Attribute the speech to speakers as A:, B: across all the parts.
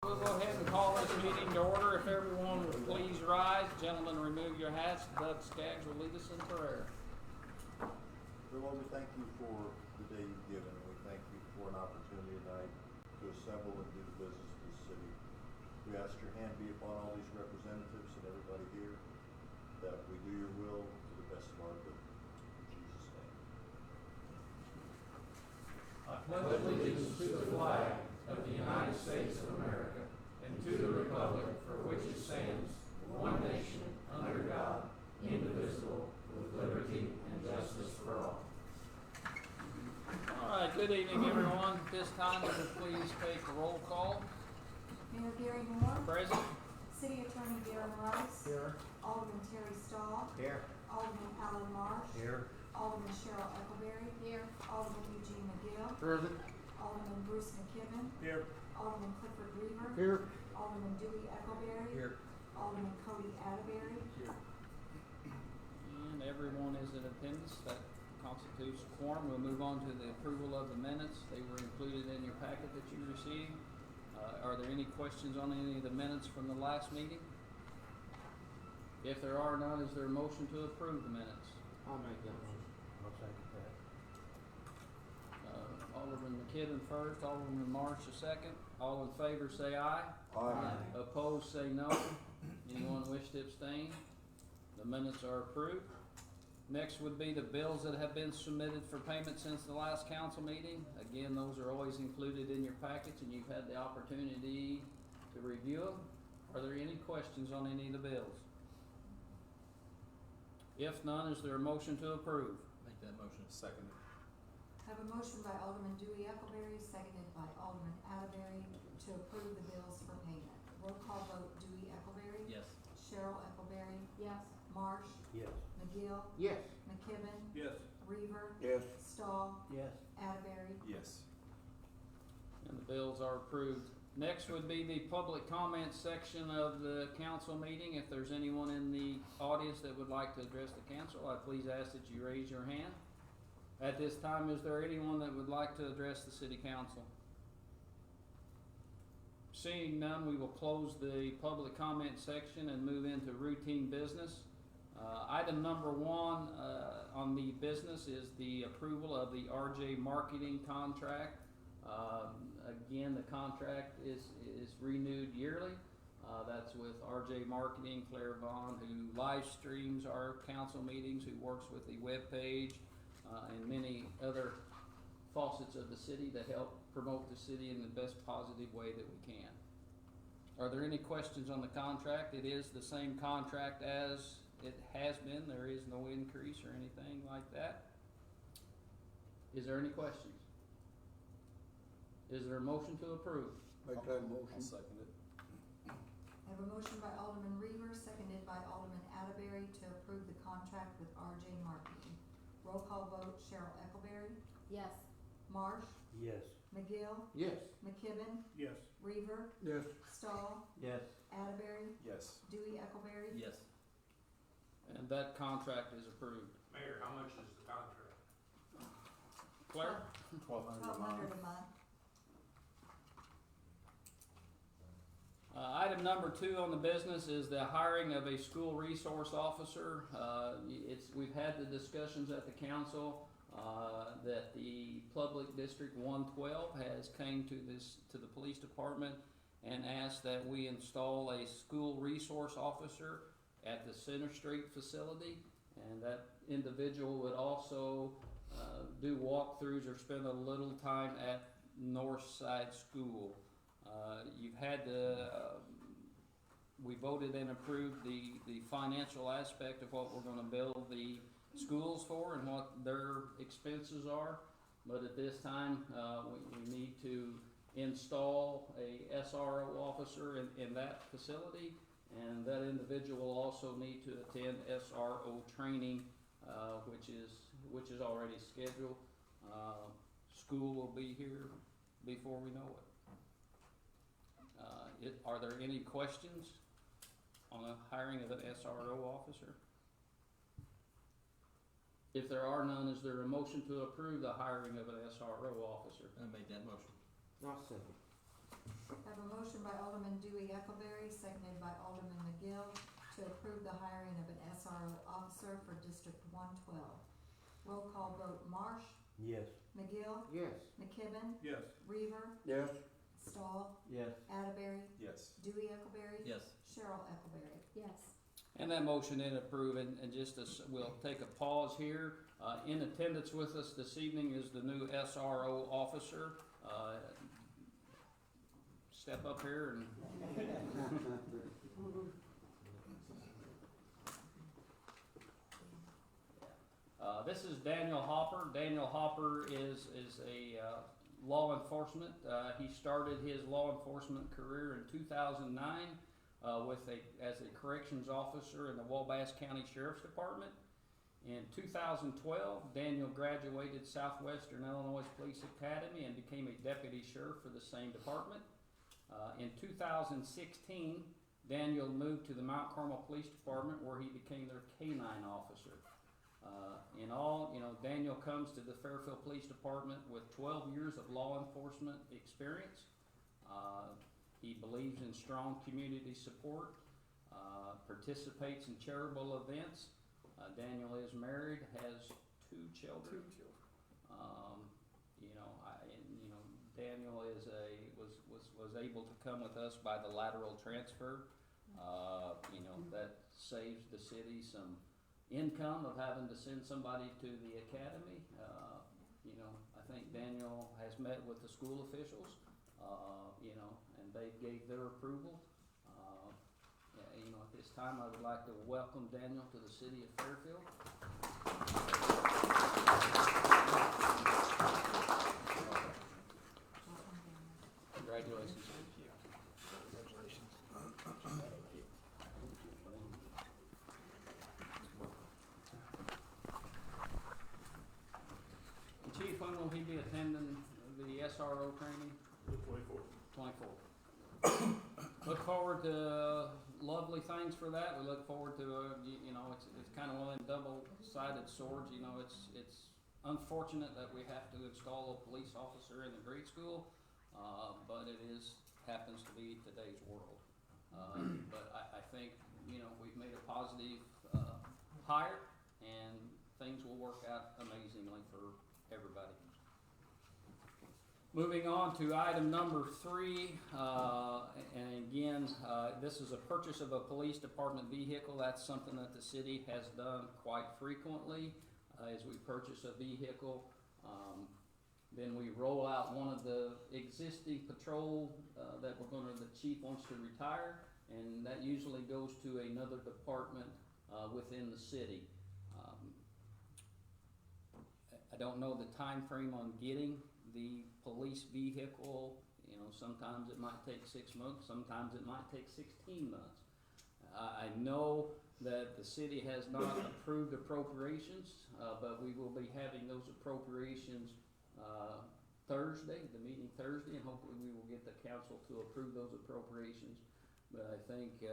A: we'll go ahead and call this meeting to order. If everyone would please rise. Gentlemen, remove your hats. Doug Skaggs will lead us in prayer.
B: Dear Lord, we thank you for the day you've given, and we thank you for an opportunity tonight to assemble and do the business of this city. We ask your hand be upon all these representatives and everybody here, that we do your will to the best of our ability. In Jesus' name.
C: I pledge allegiance to the flag of the United States of America and to the republic for which it stands, one nation, under God, indivisible, with liberty and justice for all.
A: All right, good evening, everyone. At this time, would you please take a roll call?
D: Mayor Gary Moore.
A: Present.
D: City Attorney Darren Rice.
E: Here.
D: Alderman Terry Stahl.
E: Here.
D: Alderman Alan Marsh.
E: Here.
D: Alderman Cheryl Eccleberry. Here. Alderman Eugene McGill.
E: Present.
D: Alderman Bruce McKibben.
E: Here.
D: Alderman Clifford Reaver.
E: Here.
D: Alderman Dewey Eccleberry.
E: Here.
D: Alderman Cody Atterbury.
E: Here.
A: And everyone is in attendance. That constitutes a quorum. We'll move on to the approval of the minutes. They were included in your packet that you received. Are there any questions on any of the minutes from the last meeting? If there are none, is there a motion to approve the minutes?
E: I'll make that motion. I'll second that.
A: Alderman McKibben first, Alderman Marsh a second. All in favor say aye.
E: Aye.
A: Opposed say no. Anyone wish to abstain? The minutes are approved. Next would be the bills that have been submitted for payment since the last council meeting. Again, those are always included in your packets and you've had the opportunity to review them. Are there any questions on any of the bills? If none, is there a motion to approve?
C: Make that motion. Second.
D: I have a motion by Alderman Dewey Eccleberry, seconded by Alderman Atterbury, to approve the bills for payment. Roll call vote: Dewey Eccleberry.
C: Yes.
D: Cheryl Eccleberry.
F: Yes.
D: Marsh.
E: Yes.
D: McGill.
E: Yes.
D: McKibben.
E: Yes.
D: Reaver.
E: Yes.
D: Stahl.
E: Yes.
D: Atterbury.
C: Yes.
A: And the bills are approved. Next would be the public comment section of the council meeting. If there's anyone in the audience that would like to address the council, I please ask that you raise your hand. At this time, is there anyone that would like to address the city council? Seeing none, we will close the public comment section and move into routine business. Item number one on the business is the approval of the RJ Marketing contract. Again, the contract is renewed yearly. That's with RJ Marketing, Claire Vaughn, who live streams our council meetings, who works with the web page, and many other facets of the city that help promote the city in the best positive way that we can. Are there any questions on the contract? It is the same contract as it has been. There is no increase or anything like that. Is there any questions? Is there a motion to approve?
E: Make that motion.
C: I'll second it.
D: I have a motion by Alderman Reaver, seconded by Alderman Atterbury, to approve the contract with RJ Marketing. Roll call vote: Cheryl Eccleberry.
F: Yes.
D: Marsh.
E: Yes.
D: McGill.
E: Yes.
D: McKibben.
E: Yes.
D: Reaver.
E: Yes.
D: Stahl.
E: Yes.
D: Atterbury.
C: Yes.
D: Dewey Eccleberry.
C: Yes.
A: And that contract is approved.
G: Mayor, how much is the contract?
A: Claire?
D: $1,200 a month.
A: Item number two on the business is the hiring of a school resource officer. We've had the discussions at the council that the Public District 112 has came to the police department and asked that we install a school resource officer at the Center Street facility, and that individual would also do walkthroughs or spend a little time at Northside School. You've had we voted and approved the financial aspect of what we're going to build the schools for and what their expenses are, but at this time we need to install a SRO officer in that facility, and that individual will also need to attend SRO training, which is already scheduled. School will be here before we know it. Are there any questions on the hiring of an SRO officer? If there are none, is there a motion to approve the hiring of an SRO officer?
C: I made that motion.
E: I'll second.
D: I have a motion by Alderman Dewey Eckleberry, seconded by Alderman McGill, to approve the hiring of an SRO officer for District 112. Roll call vote, Marsh,
E: Yes.
D: McGill,
E: Yes.
D: McKibben,
G: Yes.
D: Reaver,
E: Yes.
D: Stahl,
E: Yes.
D: Atterbury,
G: Yes.
D: Dewey Eckleberry.
A: Yes.
D: Cheryl Eckleberry.
F: Yes.
A: And that motion is approved, and just as, we'll take a pause here. In attendance with us this evening is the new SRO officer. Step up here and. This is Daniel Hopper. Daniel Hopper is a law enforcement. He started his law enforcement career in 2009 as a corrections officer in the Wabash County Sheriff's Department. In 2012, Daniel graduated Southwestern Illinois Police Academy and became a deputy sheriff for the same department. In 2016, Daniel moved to the Mount Carmel Police Department where he became their K-9 officer. In all, Daniel comes to the Fairfield Police Department with 12 years of law enforcement experience. He believes in strong community support, participates in charitable events. Daniel is married, has 2 children. Daniel was able to come with us by the lateral transfer. That saves the city some income of having to send somebody to the academy. I think Daniel has met with the school officials, and they gave their approval. At this time, I would like to welcome Daniel to the city of Fairfield. Congratulations. Chief, when will he be attending the SRO training?
G: The 24th.
A: 24. Look forward to lovely things for that. We look forward to, it's kind of one of them double-sided swords. It's unfortunate that we have to install a police officer in the grade school, but it happens to be today's world. But I think, we've made a positive hire, and things will work out amazingly for everybody. Moving on to item number 3, and again, this is a purchase of a police department vehicle. That's something that the city has done quite frequently. As we purchase a vehicle, then we roll out one of the existing patrol that the chief wants to retire, and that usually goes to another department within the city. I don't know the time frame on getting the police vehicle. Sometimes it might take 6 months, sometimes it might take 16 months. I know that the city has not approved appropriations, but we will be having those appropriations Thursday, the meeting Thursday, and hopefully we will get the council to approve those appropriations. But I think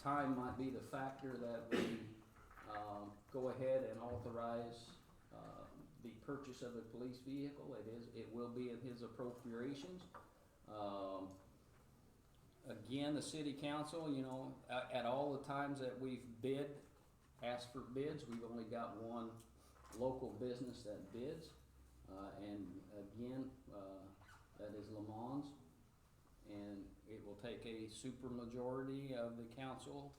A: time might be the factor that we go ahead and authorize the purchase of a police vehicle. It will be in his appropriations. Again, the city council, at all the times that we've asked for bids, we've only got one local business that bids. And again, that is Le Mans. And it will take a supermajority of the council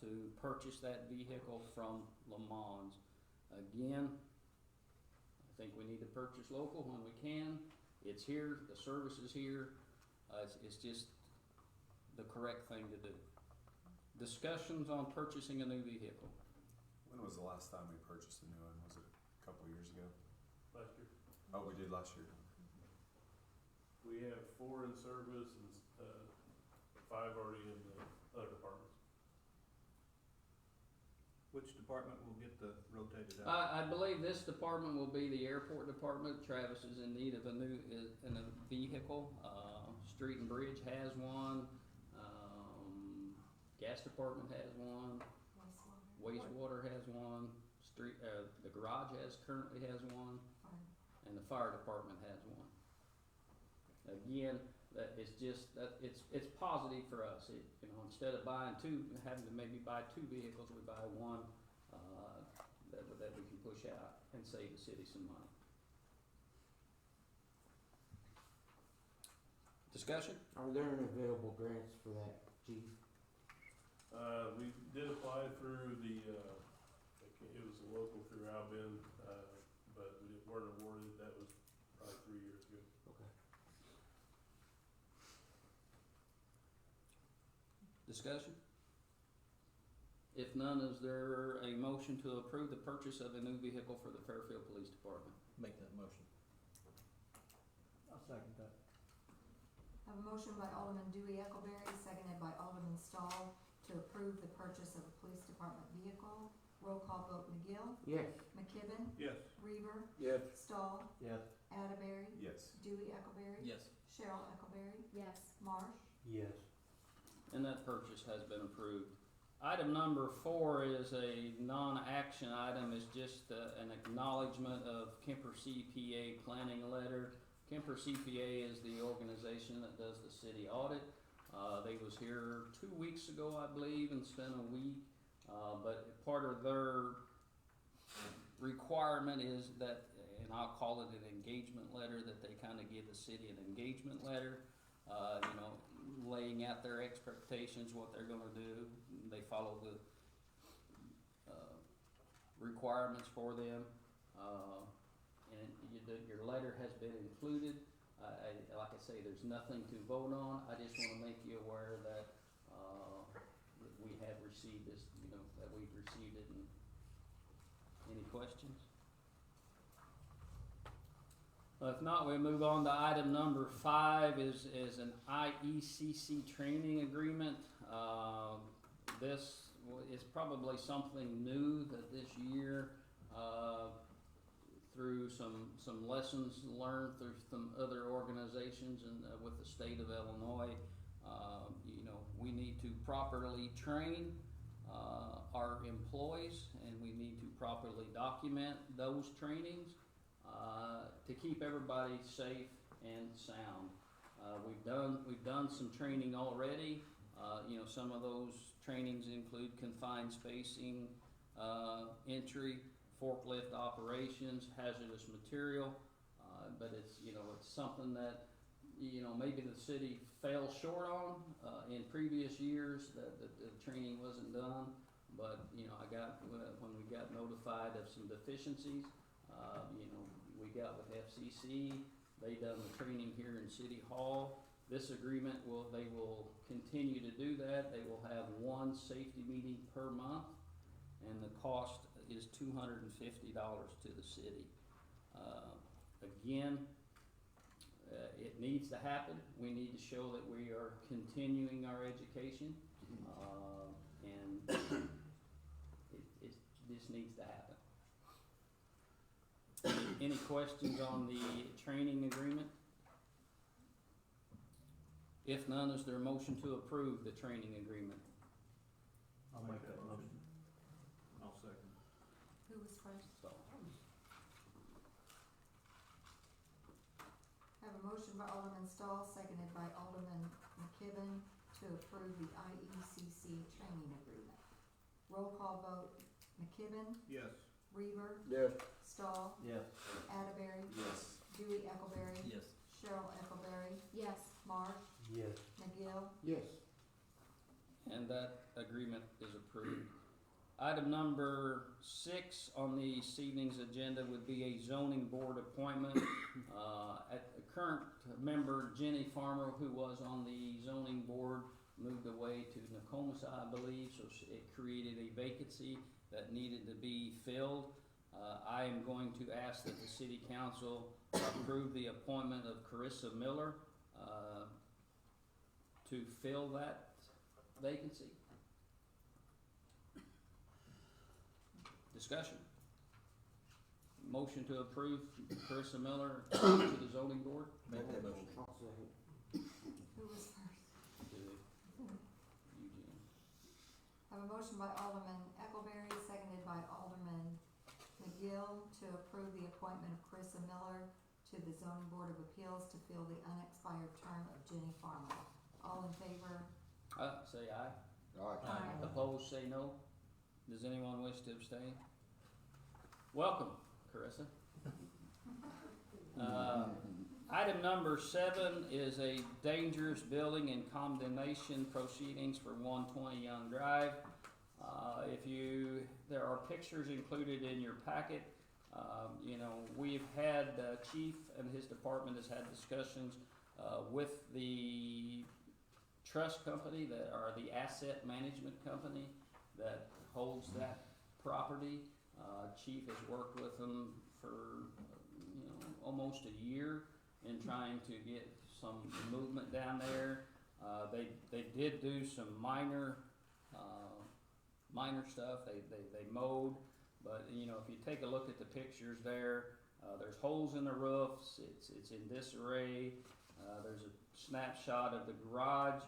A: to purchase that vehicle from Le Mans. Again, I think we need to purchase local when we can. It's here, the service is here. It's just the correct thing to do. Discussions on purchasing a new vehicle.
H: When was the last time we purchased a new one? Was it a couple of years ago?
G: Last year.
H: Oh, we did last year.
G: We have 4 in service and 5 already in the other departments.
B: Which department will get the rotated out?
A: I believe this department will be the airport department. Travis is in need of a vehicle. Street and Bridge has one. Gas department has one. Wastewater has one. The garage currently has one. And the fire department has one. again, that it's just, that it's positive for us. It, you know, instead of having to maybe buy two vehicles, we buy one, that we can push out and save the city some money. Discussion?
E: Are there any available grants for that, chief?
G: We did apply through the, it was a local through Albion, but we weren't awarded. That was probably 3 years ago.
E: Okay.
A: Discussion? If none, is there a motion to approve the purchase of a new vehicle for the Fairfield Police Department?
H: Make that motion.
E: I'll second that.
D: I have a motion by Alderman Dewey Eckleberry, seconded by Alderman Stahl, to approve the purchase of a police department vehicle. Roll call vote, McGill,
E: Yes.
D: McKibben,
G: Yes.
D: Reaver,
E: Yes.
D: Stahl,
E: Yes.
D: Atterbury,
H: Yes.
D: Dewey Eckleberry,
H: Yes.
D: Cheryl Eckleberry,
F: Yes.
D: Marsh.
E: Yes.
A: And that purchase has been approved. Item number 4 is a non-action item. It's just an acknowledgement of Kemper CPA planning letter. Kemper CPA is the organization that does the city audit. They was here 2 weeks ago, I believe, and spent a week. But part of their requirement is that, and I'll call it an engagement letter, that they kind of give the city an engagement letter, you know, laying out their expectations, what they're gonna do. They follow the requirements for them. And your letter has been included. Like I say, there's nothing to vote on. I just wanna make you aware that we have received this, you know, that we've received it. And any questions? If not, we move on to item number 5 is an IECC training agreement. This is probably something new that this year, through some lessons learned through some other organizations and with the state of Illinois, you know, we need to properly train our employees, and we need to properly document those trainings to keep everybody safe and sound. We've done some training already. You know, some of those trainings include confined spacing, entry, forklift operations, hazardous material, but it's, you know, it's something that, you know, maybe the city fell short on in previous years, that the training wasn't done. But, you know, when we got notified of some deficiencies, you know, we got with FCC, they done the training here in City Hall. This agreement they will continue to do that. They will have one safety meeting per month, and the cost is $250 to the city. Again, it needs to happen. We need to show that we are continuing our education, and it just needs to happen. Any questions on the training agreement? If none, is there a motion to approve the training agreement?
E: I'll make that motion.
G: I'll second.
D: Who was first?
A: So,
D: I have a motion by Alderman Stahl, seconded by Alderman McKibben, to approve the IECC training agreement. Roll call vote, McKibben,
G: Yes.
D: Reaver,
E: Yes.
D: Stahl,
E: Yes.
D: Atterbury,
H: Yes.
D: Dewey Eckleberry,
H: Yes.
D: Cheryl Eckleberry,
F: Yes.
D: Marsh,
E: Yes.
D: McGill,
E: Yes.
A: and that agreement is approved. Item number 6 on this evening's agenda would be a zoning board appointment. At the current member, Jenny Farmer, who was on the zoning board, moved away to Nokomis, I believe, so it created a vacancy that needed to be filled. I am going to ask that the city council approve the appointment of Carissa Miller to fill that vacancy. Discussion. Motion to approve Carissa Miller to the zoning board.
H: Make that motion.
E: I'll second.
D: who was first?
A: Eugene.
D: I have a motion by Alderman Eckleberry, seconded by Alderman McGill, to approve the appointment of Carissa Miller to the Zoning Board of Appeals to fill the unexpired term of Jenny Farmer. All in favor?
A: Say aye.
D: Aye.
A: Opposed, say no. Does anyone wish to abstain? Welcome, Carissa. Item number 7 is a dangerous building and condemnation proceedings for 120 Young Drive. There are pictures included in your packet. We've had, Chief and his department has had discussions with the trust company or the asset management company that holds that property. Chief has worked with them for, almost a year in trying to get some movement down there. They did do some minor stuff. They mowed, but if you take a look at the pictures there's holes in the roofs. It's in disarray. There's a snapshot of the garage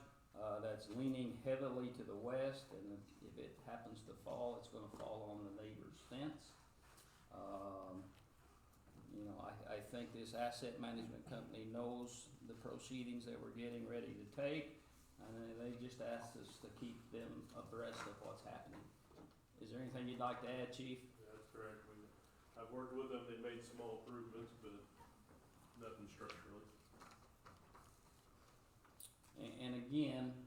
A: that's leaning heavily to the west, and if it happens to fall, it's going to fall on the neighbor's fence. I think this asset management company knows the proceedings that we're getting ready to take, and they just asked us to keep them abreast of what's happening. Is there anything you'd like to add, Chief?
G: Yeah, that's correct. I've worked with them, they made small improvements, but nothing structurally.
A: And again,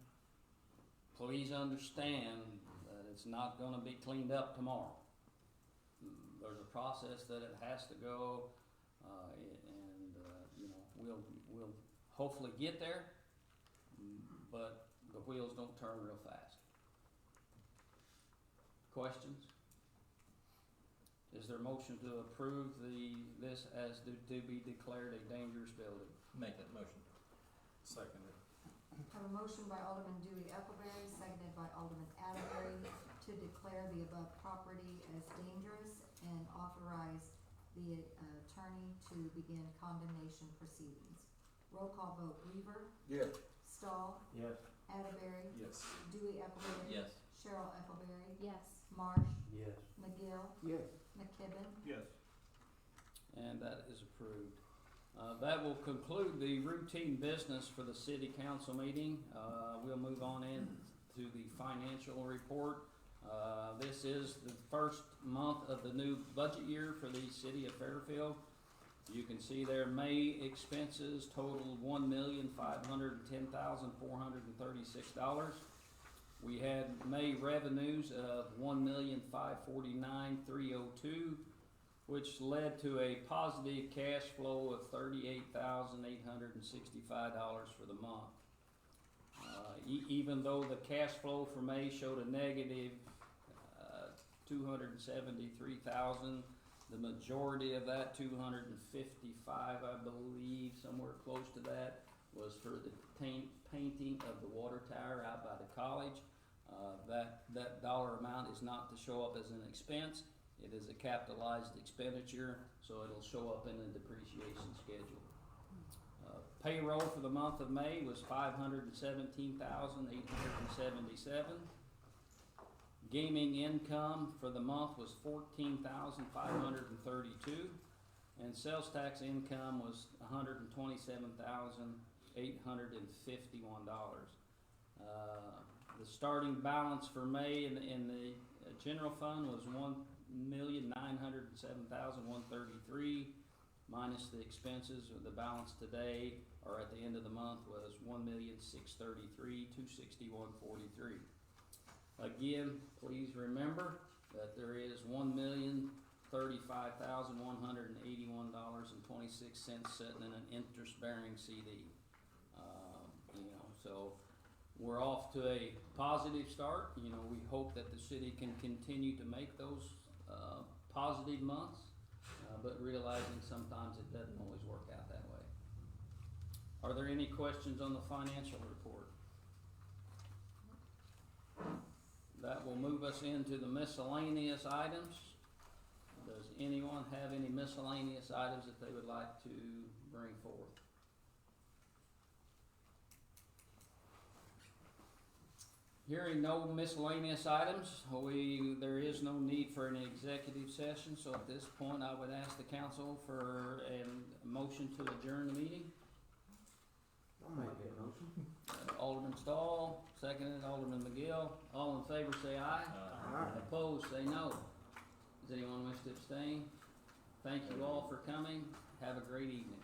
A: please understand that it's not gonna be cleaned up tomorrow. There's a process that it has to go, we'll hopefully get there, but the wheels don't turn real fast. Questions? Is there a motion to approve this as to be declared a dangerous building?
C: Make that motion.
H: Second it.
D: Have a motion by Alderman Dewey Appleberry, seconded by Alderman Atterbury, to declare the above property as dangerous and authorize the attorney to begin condemnation proceedings. Roll call vote: Weaver,
E: Yes.
D: Stahl,
E: Yes.
D: Atterbury,
H: Yes.
D: Dewey Appleberry,
C: Yes.
D: Cheryl Appleberry,
F: Yes.
D: Marsh,
E: Yes.
D: McGill,
E: Yes.
D: McKibben.
G: Yes.
A: And that is approved. That will conclude the routine business for the city council meeting. We'll move on to the financial report. This is the first month of the new budget year for the city of Fairfield. You can see their May expenses totaled $1,510,436. We had May revenues of $1,549,302, which led to a positive cash flow of $38,865 for the month. Even though the cash flow for May showed a negative $273,000, the majority of that, $255,000, I believe, somewhere close to that, was for the painting of the water tower out by the college. That dollar amount is not to show up as an expense. It is a capitalized expenditure, so it'll show up in the depreciation schedule. Payroll for the month of May was $517,877. Gaming income for the month was $14,532, and sales tax income was $127,851. The starting balance for May in the general fund was $1,907,133, minus the expenses. The balance today, or at the end of the month, was $1,633,261.43. Again, please remember that there is $1,035,181.26 sitting in an interest-bearing CD. So we're off to a positive start. We hope that the city can continue to make those positive months, but realizing sometimes it doesn't always work out that way. Are there any questions on the financial report? That will move us into the miscellaneous items. Does anyone have any miscellaneous items that they would like to bring forth? Hearing no miscellaneous items, there is no need for an executive session, so at this point I would ask the council for a motion motion to adjourn the meeting?
E: I'll make that motion.
A: Alderman Stahl, seconded Alderman McGill. All in favor say aye.
E: Aye.
A: Opposed, say no. Does anyone wish to abstain? Thank you all for coming. Have a great evening.